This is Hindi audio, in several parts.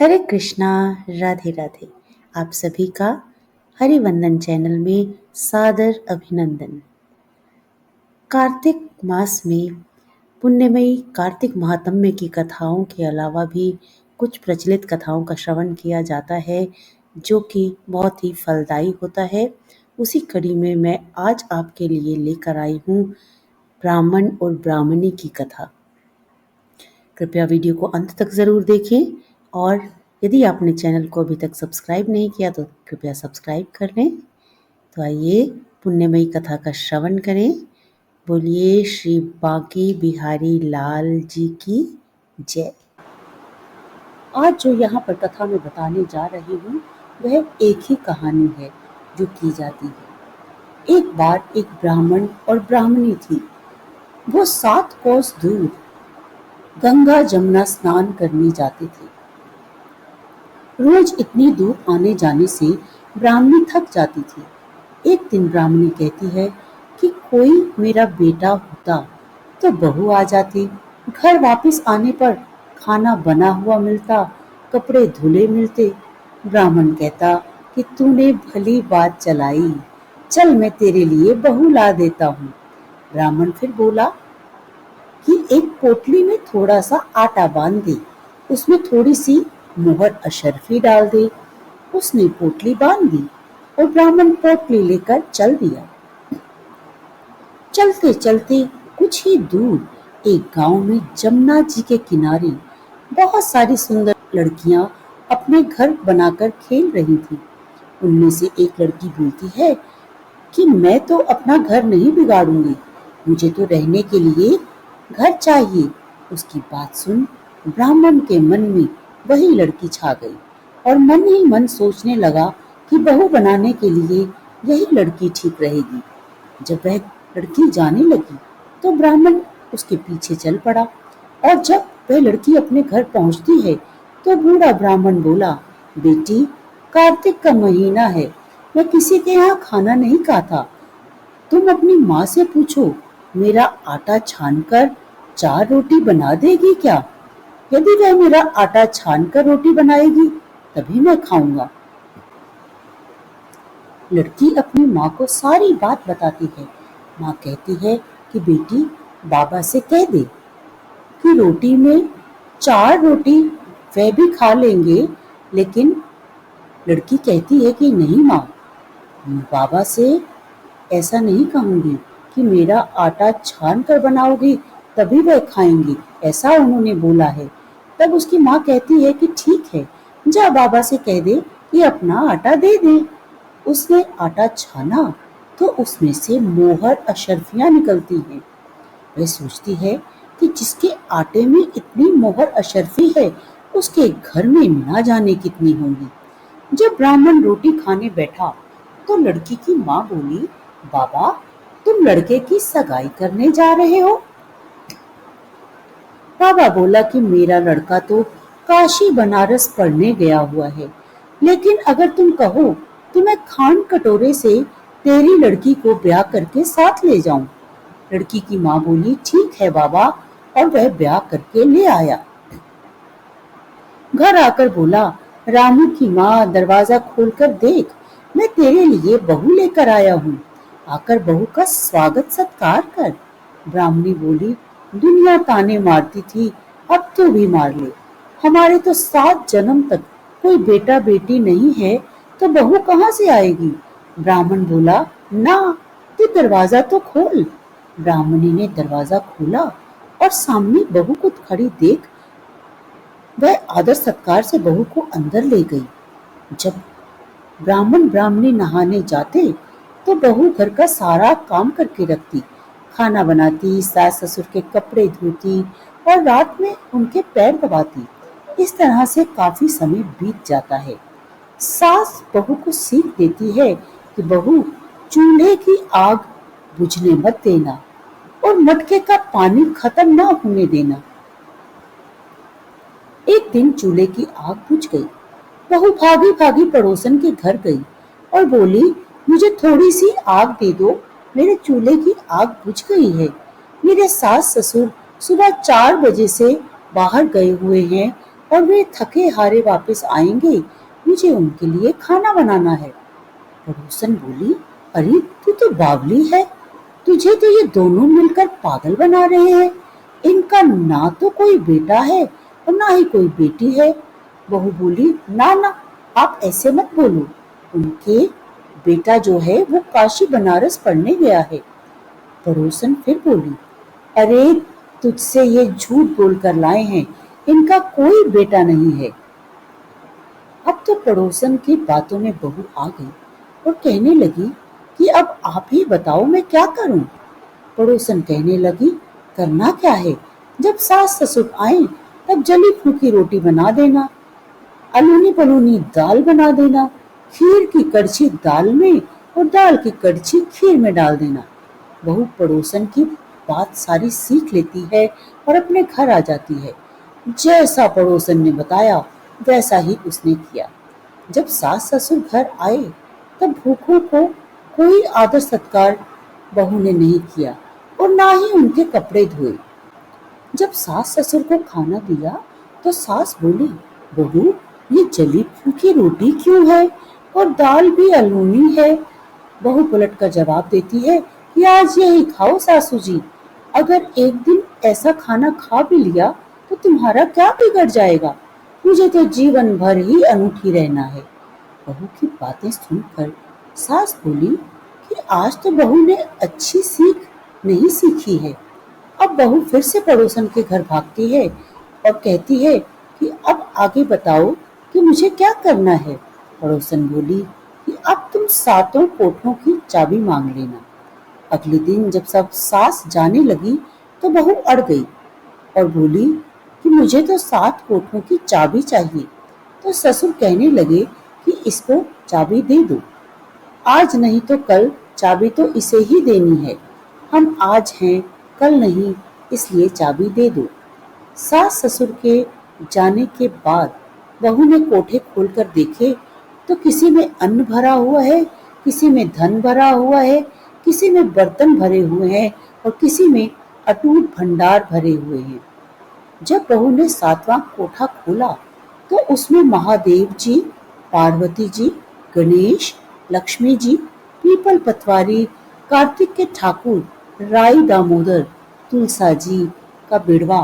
हरे कृष्णा, राधे राधे। आप सभी का हरिवंदन चैनल में सादर अभिनंदन। कार्तिक मास में पुण्यमयी कार्तिक महात्म्य की कथाओं के अलावा भी कुछ प्रचलित कथाओं का श्रवण किया जाता है, जो कि बहुत ही फलदायी होता है। उसी कड़ी में मैं आज आपके लिए लेकर आई हूँ ब्राह्मण और ब्राह्मणी की कथा। कृपया वीडियो को अंत तक ज़रूर देखें और यदि आपने चैनल को अभी तक सब्सक्राइब नहीं किया तो कृपया सब्सक्राइब कर लें। तो आइए पुण्यमयी कथा का श्रवण करें। बोलिए श्री बांके बिहारी लाल जी की जय। आज जो यहाँ पर कथा में बताने जा रही हूँ वह एक ही कहानी है जो की जाती है। एक बार एक ब्राह्मण और ब्राह्मणी थी। वो 7 कोस दूर गंगा जमुना स्नान करने जाते थे। रोज इतनी दूर आने जाने से ब्राह्मणी थक जाती थी। एक दिन ब्राह्मणी कहती है कि कोई मेरा बेटा होता तो बहू आ जाती, घर वापस आने पर खाना बना हुआ मिलता, कपड़े धुले मिलते। ब्राह्मण कहता कि तूने भली बात चलाई, चल मैं तेरे लिए बहू ला देता हूँ। ब्राह्मण फिर बोला कि एक पोटली में थोड़ा सा आटा बांध दे, उसमें थोड़ी सी मोहर अशर्फी डाल दे। उसने पोटली बांध दी और ब्राह्मण पोटली लेकर चल दिया। चलते चलते कुछ ही दूर एक गांव में जमुना जी के किनारे बहुत सारी सुंदर लड़कियां अपने घर बनाकर खेल रही थीं। उनमें से एक लड़की बोलती है कि मैं तो अपना घर नहीं बिगाड़ूंगी, मुझे तो रहने के लिए घर चाहिए। उसकी बात सुन ब्राह्मण के मन में वही लड़की छा गई और मन ही मन सोचने लगा कि बहू बनाने के लिए यही लड़की ठीक रहेगी। जब वह लड़की जाने लगी तो ब्राह्मण उसके पीछे चल पड़ा और जब वह लड़की अपने घर पहुंचती है तो बूढ़ा ब्राह्मण बोला, बेटी, कार्तिक का महीना है, मैं किसी के यहाँ खाना नहीं खाता। तुम अपनी माँ से पूछो, मेरा आटा छानकर 4 रोटी बना देगी क्या? यदि वह मेरा आटा छानकर रोटी बनाएगी तभी मैं खाऊंगा। लड़की अपनी माँ को सारी बात बताती है। माँ कहती है कि बेटी, बाबा से कह दे कि रोटी में 4 रोटी वह भी खा लेंगे। लेकिन लड़की कहती है कि नहीं माँ, बाबा से ऐसा नहीं कहूँगी कि मेरा आटा छान कर बनाओगी तभी वह खाएंगे, ऐसा उन्होंने बोला है। तब उसकी माँ कहती है कि ठीक है, जा बाबा से कह दे कि अपना आटा दे दे। उसने आटा छाना तो उसमें से मोहर अशर्फियाँ निकलती हैं। वह सोचती है कि जिसके आटे में इतनी मोहर अशर्फी है उसके घर में ना जाने कितनी होंगी। जब ब्राह्मण रोटी खाने बैठा तो लड़की की माँ बोली, बाबा, तुम लड़के की सगाई करने जा रहे हो? बाबा बोला कि मेरा लड़का तो काशी बनारस पढ़ने गया हुआ है, लेकिन अगर तुम कहो तो मैं खान कटोरे से तेरी लड़की को ब्याह करके साथ ले जाऊं। लड़की की माँ बोली, ठीक है बाबा, और वह ब्याह करके ले आया। घर आकर बोला, रामू की माँ, दरवाजा खोलकर देख, मैं तेरे लिए बहू लेकर आया हूँ, आकर बहू का स्वागत सत्कार कर। ब्राह्मणी बोली, दुनिया ताने मारती थी, अब तो भी मार ले। हमारे तो 7 जन्म तक कोई बेटा बेटी नहीं है, तो बहू कहाँ से आएगी? ब्राह्मण बोला, ना, तू दरवाजा तो खोल। ब्राह्मणी ने दरवाजा खोला और सामने बहू को खड़ी देख वह आदर सत्कार से बहू को अंदर ले गई। जब ब्राह्मण ब्राह्मणी नहाने जाते तो बहू घर का सारा काम करके रखती, खाना बनाती, सास ससुर के कपड़े धोती और रात में उनके पैर दबाती। इस तरह से काफी समय बीत जाता है। सास बहू को सीख देती है कि बहू, चूल्हे की आग बुझने मत देना और मटके का पानी खत्म ना होने देना। एक दिन चूल्हे की आग बुझ गई। बहू भागी भागी पड़ोसन के घर गई और बोली, मुझे थोड़ी सी आग दे दो, मेरे चूल्हे की आग बुझ गई है। मेरे सास ससुर सुबह 4 बजे से बाहर गए हुए हैं और वे थके हारे वापस आएंगे, मुझे उनके लिए खाना बनाना है। पड़ोसन बोली, अरे तू तो बावली है, तुझे तो ये दोनों मिलकर पागल बना रहे हैं। इनका ना तो कोई बेटा है और ना ही कोई बेटी है। बहू बोली, ना ना, आप ऐसे मत बोलो, उनके बेटा जो है वो काशी बनारस पढ़ने गया है। पड़ोसन फिर बोली, अरे तुझसे ये झूठ बोलकर लाए हैं, इनका कोई बेटा नहीं है। अब तो पड़ोसन की बातों में बहू आ गई और कहने लगी कि अब आप ही बताओ मैं क्या करूं। पड़ोसन कहने लगी, करना क्या है, जब सास ससुर आए तब जली फूकी रोटी बना देना, अलूनी पलूनी दाल बना देना, खीर की कड़छी दाल में और दाल की कड़छी खीर में डाल देना। बहू पड़ोसन की बात सारी सीख लेती है और अपने घर आ जाती है। जैसा पड़ोसन ने बताया वैसा ही उसने किया। जब सास ससुर घर आए तब भूखों को कोई आदर सत्कार बहू ने नहीं किया और ना ही उनके कपड़े धोए। जब सास ससुर को खाना दिया तो सास बोली, बहू ये जली फूकी रोटी क्यों है और दाल भी अलूनी है। बहू पलट कर जवाब देती है कि आज यही खाओ सासू जी, अगर एक दिन ऐसा खाना खा भी लिया तो तुम्हारा क्या बिगड़ जाएगा, मुझे तो जीवन भर ही अनूठी रहना है। बहू की बातें सुनकर सास बोली कि आज तो बहू ने अच्छी सीख नहीं सीखी है। अब बहू फिर से पड़ोसन के घर भागती है और कहती है कि अब आगे बताओ कि मुझे क्या करना है। पड़ोसन बोली कि अब तुम सातों कोठों की चाबी मांग लेना। अगले दिन जब सब सास जाने लगी तो बहू अड़ गई और बोली कि मुझे तो 7 कोठों की चाबी चाहिए। तो ससुर कहने लगे कि इसको चाबी दे दो, आज नहीं तो कल चाबी तो इसे ही देनी है, हम आज हैं कल नहीं, इसलिए चाबी दे दो। सास ससुर के जाने के बाद बहू ने कोठे खोलकर देखे तो किसी में अन्न भरा हुआ है, किसी में धन भरा हुआ है, किसी में बर्तन भरे हुए हैं और किसी में अटूट भंडार भरे हुए हैं। जब बहू ने 7वां कोठा खोला तो उसमें महादेव जी, पार्वती जी, गणेश, लक्ष्मी जी, पीपल पतवारी, कार्तिक के ठाकुर, राई दामोदर, तुलसा जी का बिड़वा,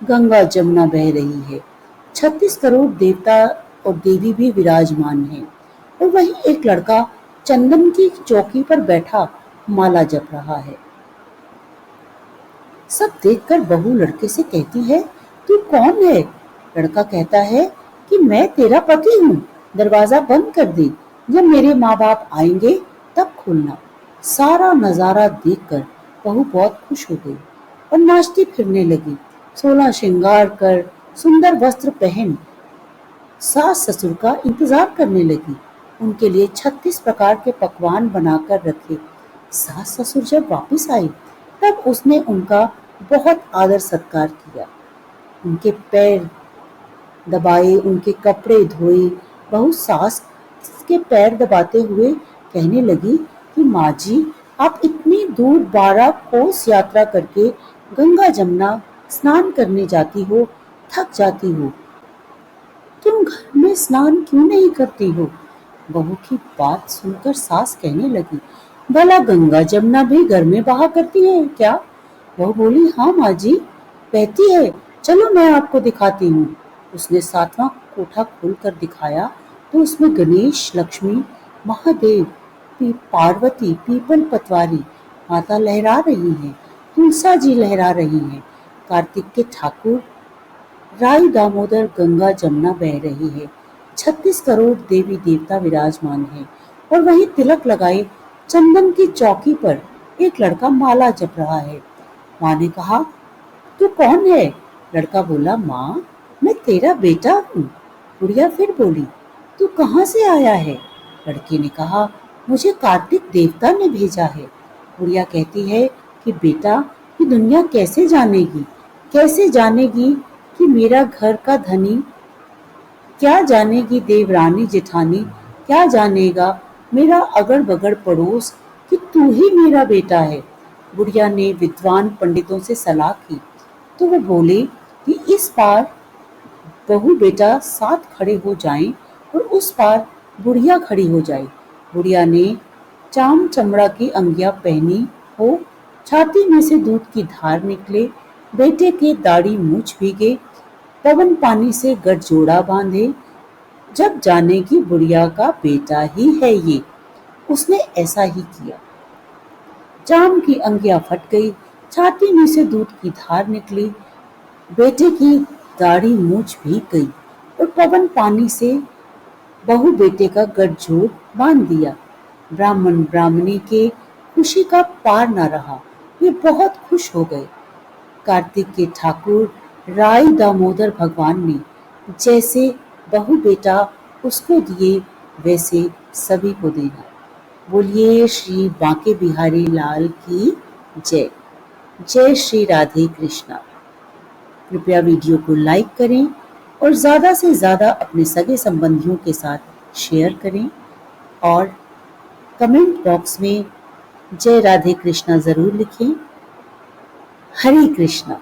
गंगा जमुना बह रही है, 36 करोड़ देवता और देवी भी विराजमान है और वही एक लड़का चंदन की चौकी पर बैठा माला जप रहा है। सब देखकर बहू लड़के से कहती है, तू कौन है। लड़का कहता है कि मैं तेरा पति हूँ, दरवाजा बंद कर दे, जब मेरे माँ बाप आएंगे तब खोलना। सारा नजारा देखकर बहू बहुत खुश हो गई और नाचती फिरने लगी। 16 श्रृंगार कर सुंदर वस्त्र पहन सास ससुर का इंतजार करने लगी। उनके लिए 36 प्रकार के पकवान बनाकर रखे। सास ससुर जब वापस आए तब उसने उनका बहुत आदर सत्कार किया, उनके पैर दबाए, उनके कपड़े धोए। बहू सास के पैर दबाते हुए कहने लगी कि माँ जी, आप इतनी दूर 12 कोस यात्रा करके गंगा जमुना स्नान करने जाती हो, थक जाती हो, तुम घर में स्नान क्यों नहीं करती हो। बहू की बात सुनकर सास कहने लगी, भला गंगा जमुना भी घर में बहा करती है क्या। बहू बोली, हाँ माँ जी, बहती है, चलो मैं आपको दिखाती हूँ। उसने 7वां कोठा खोलकर दिखाया तो उसमें गणेश, लक्ष्मी, महादेव, पार्वती, पीपल पतवारी माता लहरा रही हैं, तुलसा जी लहरा रही हैं, कार्तिक के ठाकुर, राई दामोदर, गंगा जमुना बह रही है, 36 करोड़ देवी देवता विराजमान है और वहीं तिलक लगाए चंदन की चौकी पर एक लड़का माला जप रहा है। माँ ने कहा, तू कौन है। लड़का बोला, माँ मैं तेरा बेटा हूँ। बुढ़िया फिर बोली, तू कहाँ से आया है। लड़के ने कहा, मुझे कार्तिक देवता ने भेजा है। बुढ़िया कहती है कि बेटा ये दुनिया कैसे जानेगी कि मेरा घर का धनी, क्या जानेगी देवरानी जेठानी, क्या जानेगा मेरा अगल बगल पड़ोस कि तू ही मेरा बेटा है। बुढ़िया ने विद्वान पंडितों से सलाह की तो वो बोले कि इस बार बहू बेटा साथ खड़े हो जाएं और उस पार बुढ़िया खड़ी हो जाए। बुढ़िया ने चाम चमड़ा की अंगियां पहनी हो, छाती में से दूध की धार निकले, बेटे के दाढ़ी मूछ भीगे, पवन पानी से गठजोड़ा बांधे, जब जाने की बुढ़िया का बेटा ही है ये। उसने ऐसा ही किया। चाम की अंगियां फट गई, छाती में से दूध की धार निकली, बेटे की दाढ़ी मूछ भीग गई और पवन पानी से बहू बेटे का गठजोड़ बांध दिया। ब्राह्मण ब्राह्मणी के खुशी का पार न रहा। वे बहुत खुश हो गए। कार्तिक के ठाकुर राय दामोदर भगवान ने जैसे बहू बेटा उसको दिए वैसे सभी को देना। बोलिए श्री बांके बिहारी लाल की जय। जय श्री राधे कृष्णा। कृपया वीडियो को लाइक करें और ज़्यादा से ज़्यादा अपने सगे संबंधियों के साथ शेयर करें और कमेंट बॉक्स में जय राधे कृष्णा ज़रूर लिखें। हरे कृष्णा।